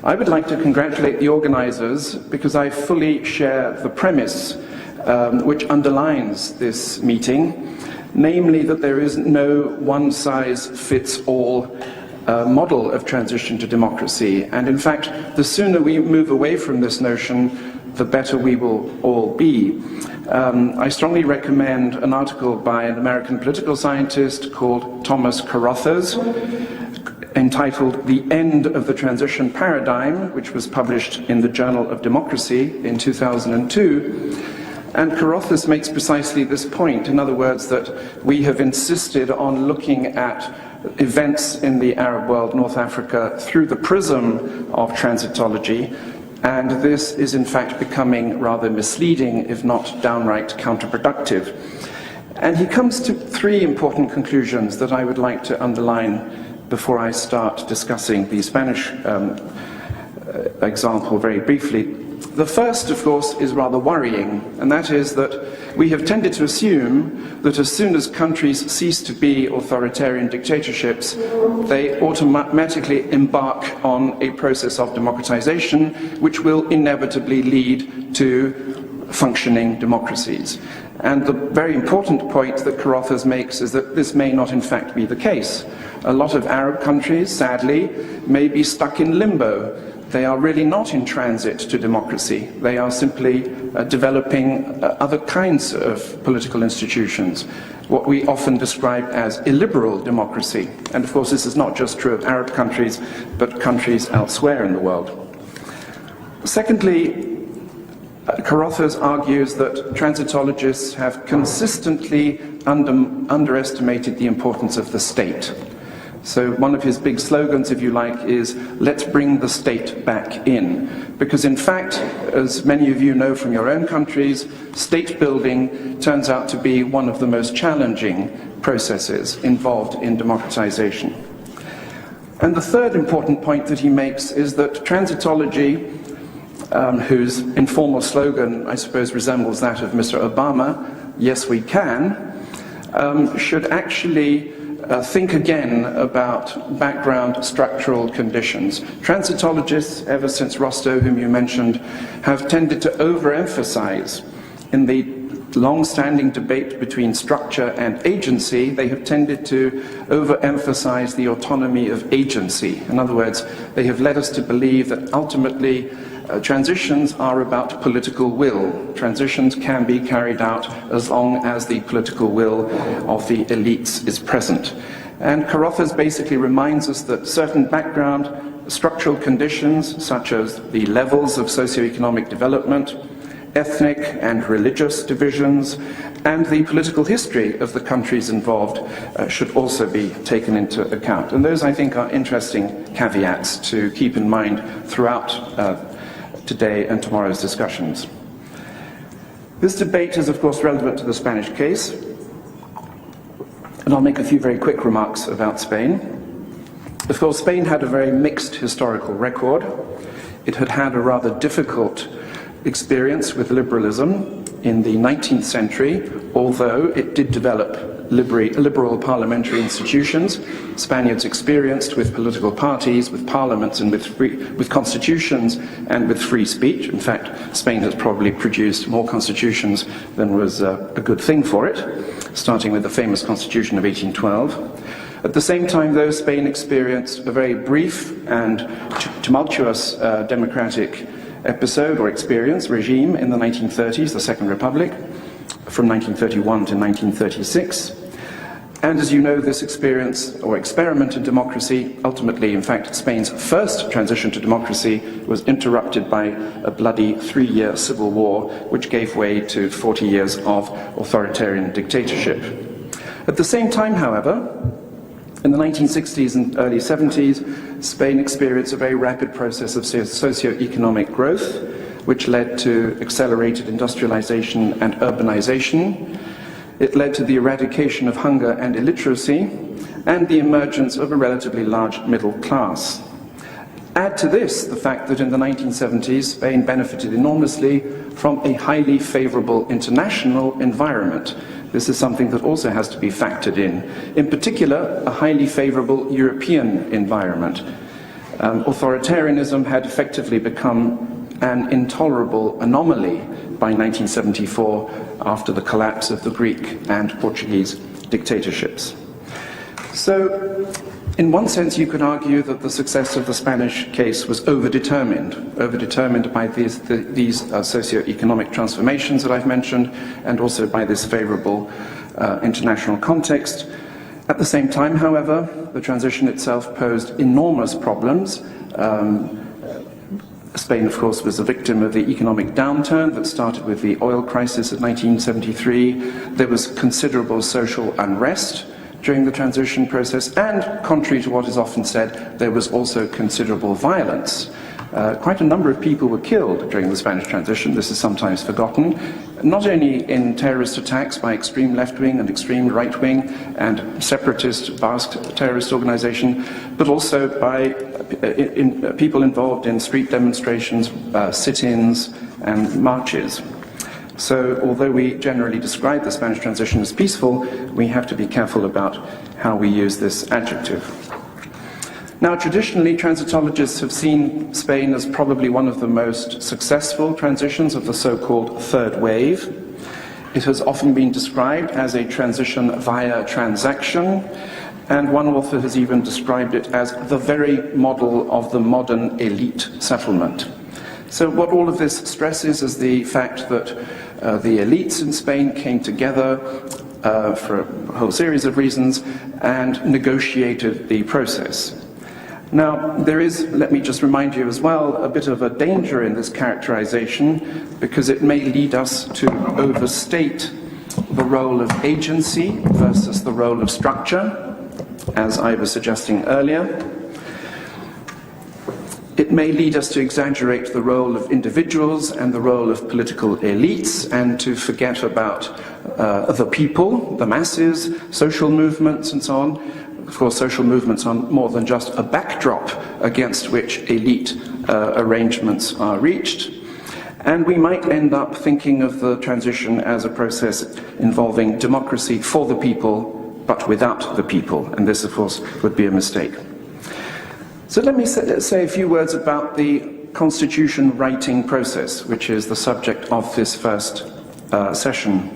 I would like to congratulate the organizers because I fully share the premise which underlines this meeting, namely that there is no one-size-fits-all model of transition to democracy. And in fact, the sooner we move away from this notion, the better we will all be. I strongly recommend an article by an American political scientist called Thomas Carothers, entitled The End of the Transition Paradigm, which was published in the Journal of Democracy in 2002. And Carothers makes precisely this point. In other words, that we have insisted on looking at events in the Arab world, North Africa, through the prism of transitology, and this is in fact becoming rather misleading, if not downright counterproductive. And he comes to three important conclusions that I would like to underline before I start discussing the Spanish example very briefly. The first, of course, is rather worrying, and that is that we have tended to assume that as soon as countries cease to be authoritarian dictatorships, they automatically embark on a process of democratization, which will inevitably lead to functioning democracies. And the very important point that Carothers makes is that this may not in fact be the case. A lot of Arab countries, sadly, may be stuck in limbo. They are really not in transit to democracy. They are simply developing other kinds of political institutions, what we often describe as illiberal democracy. And of course, this is not just true of Arab countries, but countries elsewhere in the world. Secondly, Carothers argues that transitologists have consistently underestimated the importance of the state. So one of his big slogans, if you like, is let's bring the state back in. Because in fact, as many of you know from your own countries, state building turns out to be one of the most challenging processes involved in democratization. And the third important point that he makes is that transitology, whose informal slogan, I suppose, resembles that of Mr. Obama, yes we can, should actually think again about background structural conditions. Transitologists, ever since Rostow, whom you mentioned, have tended to overemphasize in the long-standing debate between structure and agency. They have tended to overemphasize the autonomy of agency. In other words, they have led us to believe that ultimately transitions are about political will. Transitions can be carried out as long as the political will of the elites is present. And Carothers basically reminds us that certain background structural conditions, such as the levels of socioeconomic development, ethnic and religious divisions, and the political history of the countries involved should also be taken into account. And those, I think, are interesting caveats to keep in mind throughout today and tomorrow's discussions. This debate is, of course, relevant to the Spanish case, and I'll make a few very quick remarks about Spain. Of course, Spain had a very mixed historical record. It had had a rather difficult experience with liberalism in the 19th century, although it did develop liberal parliamentary institutions. Spaniards experienced with political parties, with parliaments, and with constitutions, and with free speech. In fact, Spain has probably produced more constitutions than was a good thing for it, starting with the famous Constitution of 1812. At the same time, though, Spain experienced a very brief and tumultuous democratic episode or experience, regime in the 1930s, the Second Republic, from 1931 to 1936. And as you know, this experience or experiment in democracy, ultimately, in fact, Spain's first transition to democracy, was interrupted by a bloody 3-year civil war, which gave way to 40 years of authoritarian dictatorship. At the same time, however, in the 1960s and early 70s, Spain experienced a very rapid process of socio-economic growth, which led to accelerated industrialization and urbanization. It led to the eradication of hunger and illiteracy, and the emergence of a relatively large middle class. Add to this the fact that in the 1970s, Spain benefited enormously from a highly favorable international environment. This is something that also has to be factored in. In particular, a highly favorable European environment. Authoritarianism had effectively become an intolerable anomaly by 1974 after the collapse of the Greek and Portuguese dictatorships. So, in one sense, you could argue that the success of the Spanish case was overdetermined by these socio-economic transformations that I've mentioned, and also by this favorable international context. At the same time, however, the transition itself posed enormous problems. Spain, of course, was a victim of the economic downturn that started with the oil crisis of 1973. There was considerable social unrest during the transition process, and contrary to what is often said, there was also considerable violence. Quite a number of people were killed during the Spanish transition. This is sometimes forgotten, not only in terrorist attacks by extreme left-wing and extreme right-wing and separatist Basque terrorist organization, but also by people involved in street demonstrations, sit-ins and marches. So, although we generally describe the Spanish transition as peaceful, we have to be careful about how we use this adjective. Now, traditionally, transitologists have seen Spain as probably one of the most successful transitions of the so-called third wave. It has often been described as a transition via transaction, and one author has even described it as the very model of the modern elite settlement. So what all of this stresses is the fact that the elites in Spain came together for a whole series of reasons and negotiated the process. Now, there is, let me just remind you as well, a bit of a danger in this characterization, because it may lead us to overstate the role of agency versus the role of structure, as I was suggesting earlier. It may lead us to exaggerate the role of individuals and the role of political elites, and to forget about the people, the masses, social movements and so on. Of course, social movements are more than just a backdrop against which elite arrangements are reached. And we might end up thinking of the transition as a process involving democracy for the people, but without the people. And this, of course, would be a mistake. So let me say a few words about the constitution writing process, which is the subject of this first session.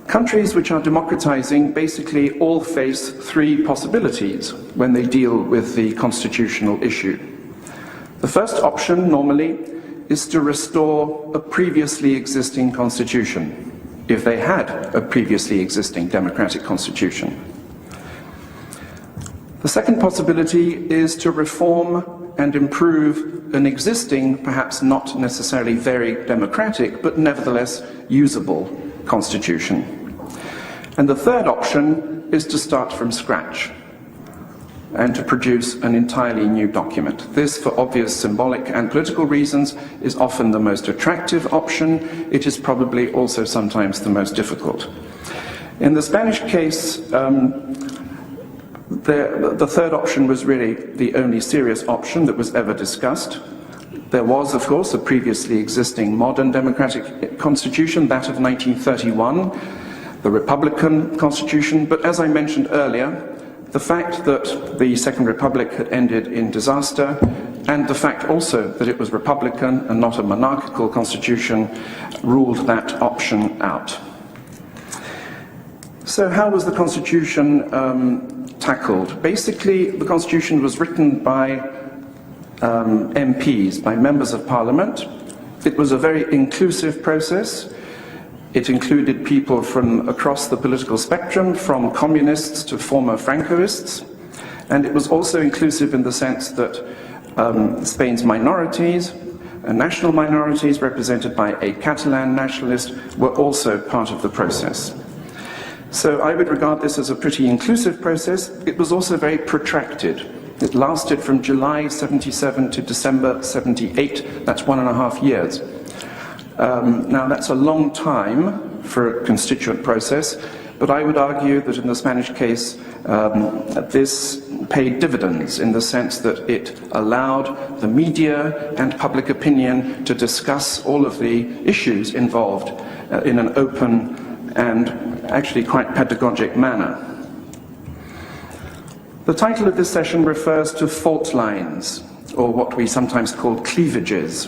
Countries which are democratizing basically all face three possibilities when they deal with the constitutional issue. The first option, normally, is to restore a previously existing constitution, if they had a previously existing democratic constitution. The second possibility is to reform and improve an existing, perhaps not necessarily very democratic, but nevertheless usable constitution. And the third option is to start from scratch and to produce an entirely new document. This, for obvious symbolic and political reasons, is often the most attractive option. It is probably also sometimes the most difficult. In the Spanish case, the third option was really the only serious option that was ever discussed. There was, of course, a previously existing modern democratic constitution, that of 1931, the Republican Constitution, but as I mentioned earlier, the fact that the Second Republic had ended in disaster, and the fact also that it was Republican and not a monarchical constitution, ruled that option out. So how was the Constitution tackled? Basically, the Constitution was written by MPs, by members of Parliament. It was a very inclusive process. It included people from across the political spectrum, from communists to former Francoists, and it was also inclusive in the sense that Spain's minorities, national minorities represented by a Catalan nationalist, were also part of the process. So I would regard this as a pretty inclusive process. It was also very protracted. It lasted from July 77 to December 78. That's 1.5 years. Now, that's a long time for a constituent process, but I would argue that in the Spanish case, this paid dividends in the sense that it allowed the media and public opinion to discuss all of the issues involved in an open and actually quite pedagogic manner. The title of this session refers to fault lines, or what we sometimes call cleavages.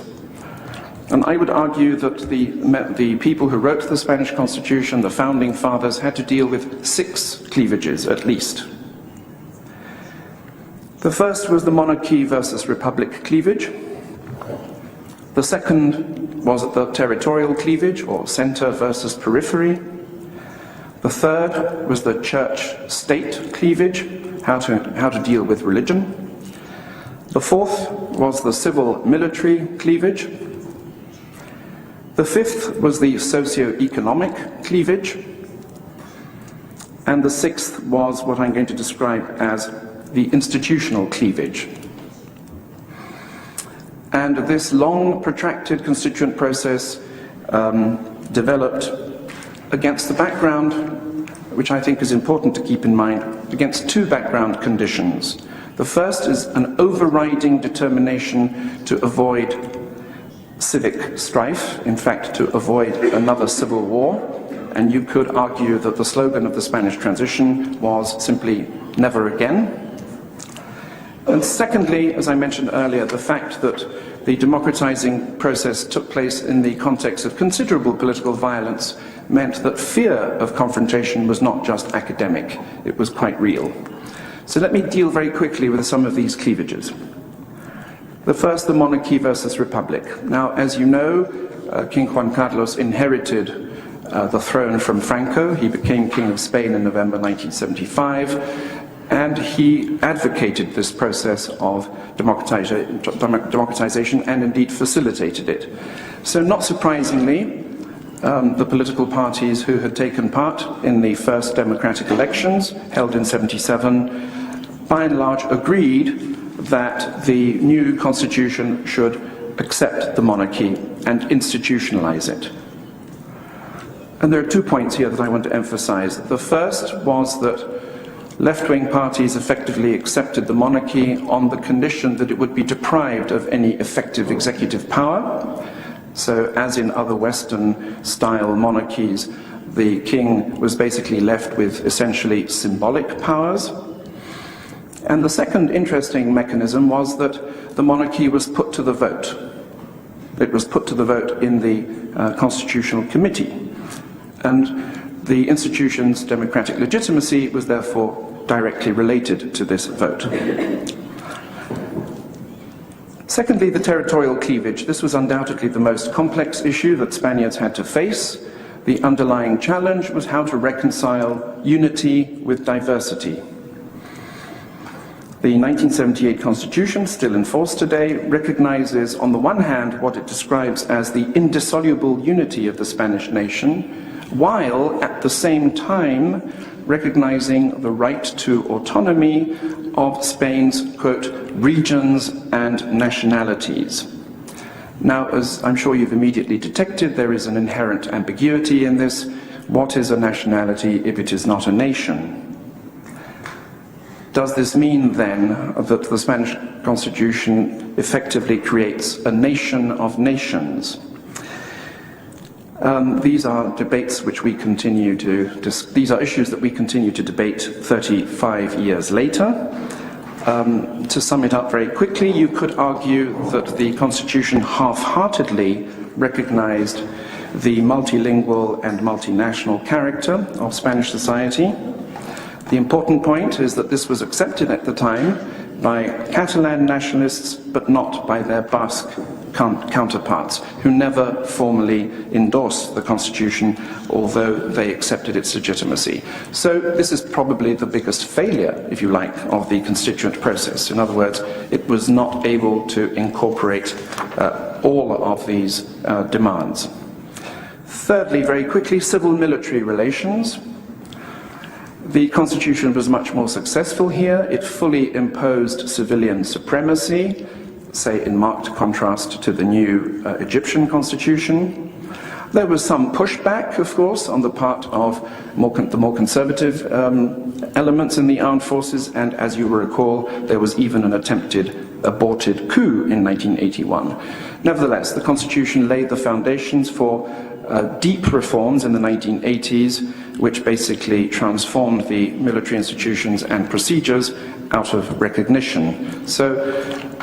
And I would argue that the people who wrote the Spanish Constitution, the founding fathers, had to deal with 6 cleavages at least. The first was the monarchy versus republic cleavage. The second was the territorial cleavage, or center versus periphery. The third was the church-state cleavage, how to deal with religion. The fourth was the civil-military cleavage. The fifth was the socio-economic cleavage. And the sixth was what I'm going to describe as the institutional cleavage. And this long, protracted constituent process developed against the background, which I think is important to keep in mind, against 2 background conditions. The first is an overriding determination to avoid civic strife, in fact, to avoid another civil war. And you could argue that the slogan of the Spanish transition was simply "never again." And secondly, as I mentioned earlier, the fact that the democratizing process took place in the context of considerable political violence meant that fear of confrontation was not just academic, it was quite real. So let me deal very quickly with some of these cleavages. The first, the monarchy versus republic. Now, as you know, King Juan Carlos inherited the throne from Franco. He became King of Spain in November 1975. And he advocated this process of democratization and indeed facilitated it. So not surprisingly, the political parties who had taken part in the first democratic elections held in '77, by and large agreed that the new constitution should accept the monarchy and institutionalize it. And there are 2 points here that I want to emphasize. The first was that left-wing parties effectively accepted the monarchy on the condition that it would be deprived of any effective executive power. So, as in other Western-style monarchies, the king was basically left with essentially symbolic powers. And the second interesting mechanism was that the monarchy was put to the vote. It was put to the vote in the Constitutional Committee. And the institution's democratic legitimacy was therefore directly related to this vote. Secondly, the territorial cleavage. This was undoubtedly the most complex issue that Spaniards had to face. The underlying challenge was how to reconcile unity with diversity. The 1978 Constitution, still in force today, recognizes on the one hand what it describes as the indissoluble unity of the Spanish nation, while at the same time recognizing the right to autonomy of Spain's, quote, regions and nationalities. Now, as I'm sure you've immediately detected, there is an inherent ambiguity in this. What is a nationality if it is not a nation? Does this mean, then, that the Spanish Constitution effectively creates a nation of nations? These are debates which we continue to these are issues that we continue to debate 35 years later. To sum it up very quickly, you could argue that the Constitution half-heartedly recognized the multilingual and multinational character of Spanish society. The important point is that this was accepted at the time by Catalan nationalists, but not by their Basque counterparts, who never formally endorsed the Constitution, although they accepted its legitimacy. So this is probably the biggest failure, if you like, of the constituent process. In other words, it was not able to incorporate all of these demands. Thirdly, very quickly, civil-military relations. The Constitution was much more successful here. It fully imposed civilian supremacy, say in marked contrast to the new Egyptian Constitution. There was some pushback, of course, on the part of the more conservative elements in the armed forces, and as you will recall, there was even an attempted aborted coup in 1981. Nevertheless, the Constitution laid the foundations for deep reforms in the 1980s, which basically transformed the military institutions and procedures out of recognition. So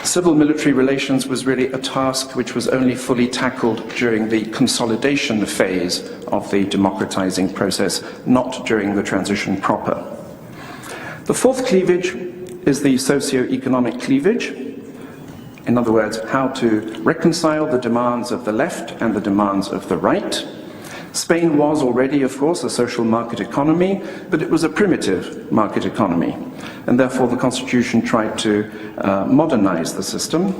civil-military relations was really a task which was only fully tackled during the consolidation phase of the democratizing process, not during the transition proper. The fourth cleavage is the socio-economic cleavage. In other words, how to reconcile the demands of the left and the demands of the right. Spain was already, of course, a social market economy, but it was a primitive market economy, and therefore the Constitution tried to modernize the system.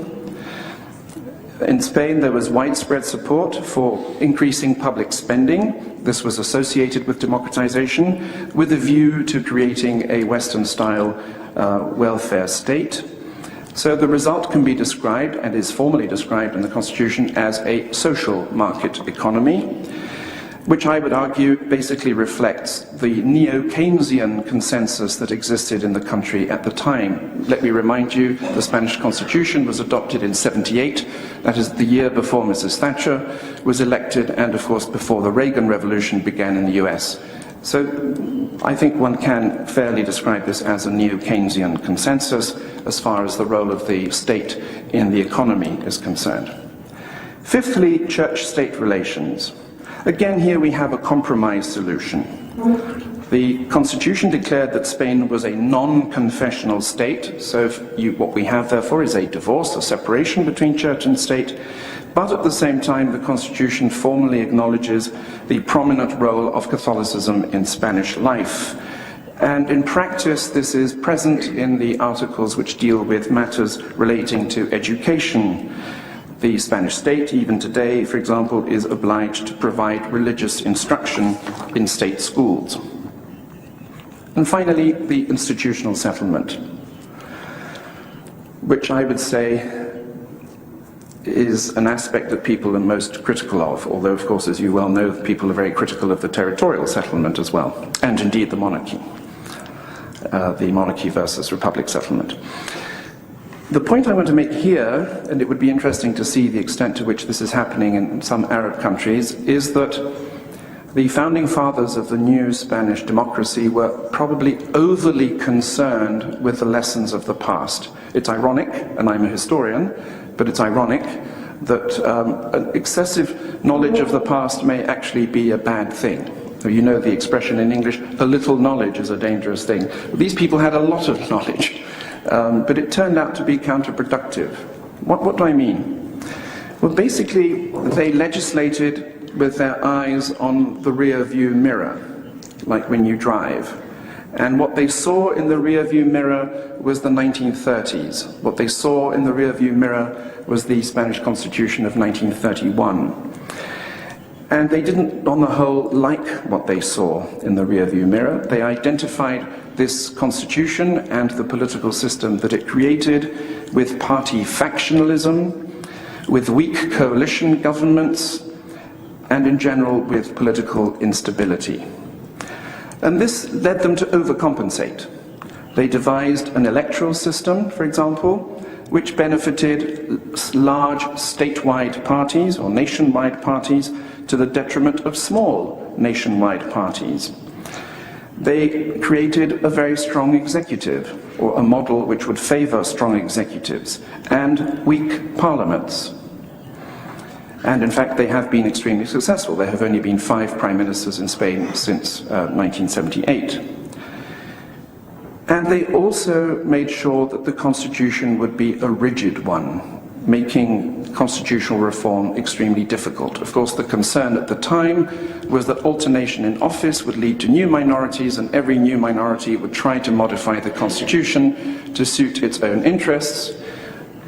In Spain, there was widespread support for increasing public spending. This was associated with democratization, with a view to creating a Western-style welfare state. So the result can be described, and is formally described in the Constitution, as a social market economy, which I would argue basically reflects the neo-Keynesian consensus that existed in the country at the time. Let me remind you, the Spanish Constitution was adopted in '78, that is the year before Mrs. Thatcher was elected, and of course before the Reagan Revolution began in the US. So I think one can fairly describe this as a neo-Keynesian consensus as far as the role of the state in the economy is concerned. Fifthly, church-state relations. Again, here we have a compromise solution. The Constitution declared that Spain was a non-confessional state, so what we have therefore is a divorce, a separation between church and state, but at the same time the Constitution formally acknowledges the prominent role of Catholicism in Spanish life. And in practice, this is present in the articles which deal with matters relating to education. The Spanish state, even today, for example, is obliged to provide religious instruction in state schools. And finally, the institutional settlement, which I would say is an aspect that people are most critical of, although, of course, as you well know, people are very critical of the territorial settlement as well, and indeed the monarchy versus republic settlement. The point I want to make here, and it would be interesting to see the extent to which this is happening in some Arab countries, is that the founding fathers of the new Spanish democracy were probably overly concerned with the lessons of the past. It's ironic, and I'm a historian, but it's ironic that an excessive knowledge of the past may actually be a bad thing. You know the expression in English, a little knowledge is a dangerous thing. These people had a lot of knowledge, but it turned out to be counterproductive. What do I mean? Well, basically, they legislated with their eyes on the rear view mirror, like when you drive. And what they saw in the rear view mirror was the 1930s. What they saw in the rear view mirror was the Spanish Constitution of 1931. And they didn't, on the whole, like what they saw in the rear view mirror. They identified this constitution and the political system that it created with party factionalism, with weak coalition governments, and in general with political instability. And this led them to overcompensate. They devised an electoral system, for example, which benefited large statewide parties or nationwide parties to the detriment of small nationwide parties. They created a very strong executive, or a model which would favor strong executives, and weak parliaments. And in fact, they have been extremely successful. There have only been 5 prime ministers in Spain since 1978. And they also made sure that the constitution would be a rigid one, making constitutional reform extremely difficult. Of course, the concern at the time was that alternation in office would lead to new minorities, and every new minority would try to modify the constitution to suit its own interests.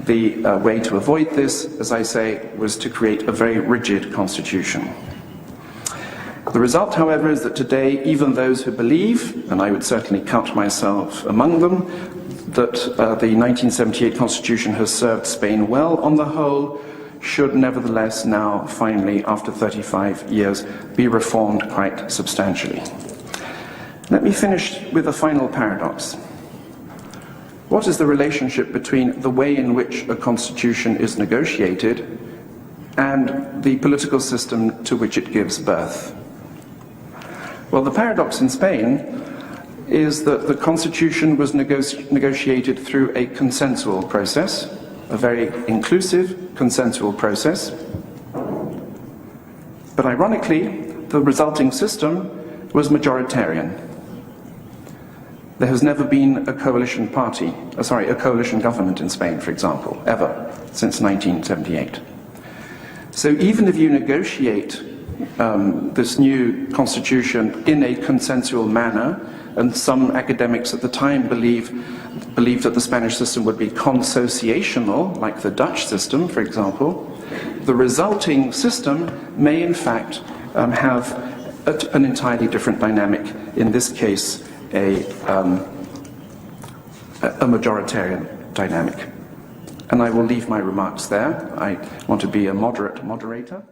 The way to avoid this, as I say, was to create a very rigid constitution. The result, however, is that today, even those who believe, and I would certainly count myself among them, that the 1978 Constitution has served Spain well on the whole, should nevertheless now, finally, after 35 years, be reformed quite substantially. Let me finish with a final paradox. What is the relationship between the way in which a constitution is negotiated and the political system to which it gives birth. Well, the paradox in Spain is that the constitution was negotiated through a consensual process, a very inclusive consensual process. But ironically, the resulting system was majoritarian. There has never been a coalition government in Spain, for example, ever, since 1978. So even if you negotiate this new constitution in a consensual manner, and some academics at the time believed that the Spanish system would be consociational, like the Dutch system, for example, the resulting system may in fact have an entirely different dynamic, in this case a majoritarian dynamic. And I will leave my remarks there. I want to be a moderate moderator.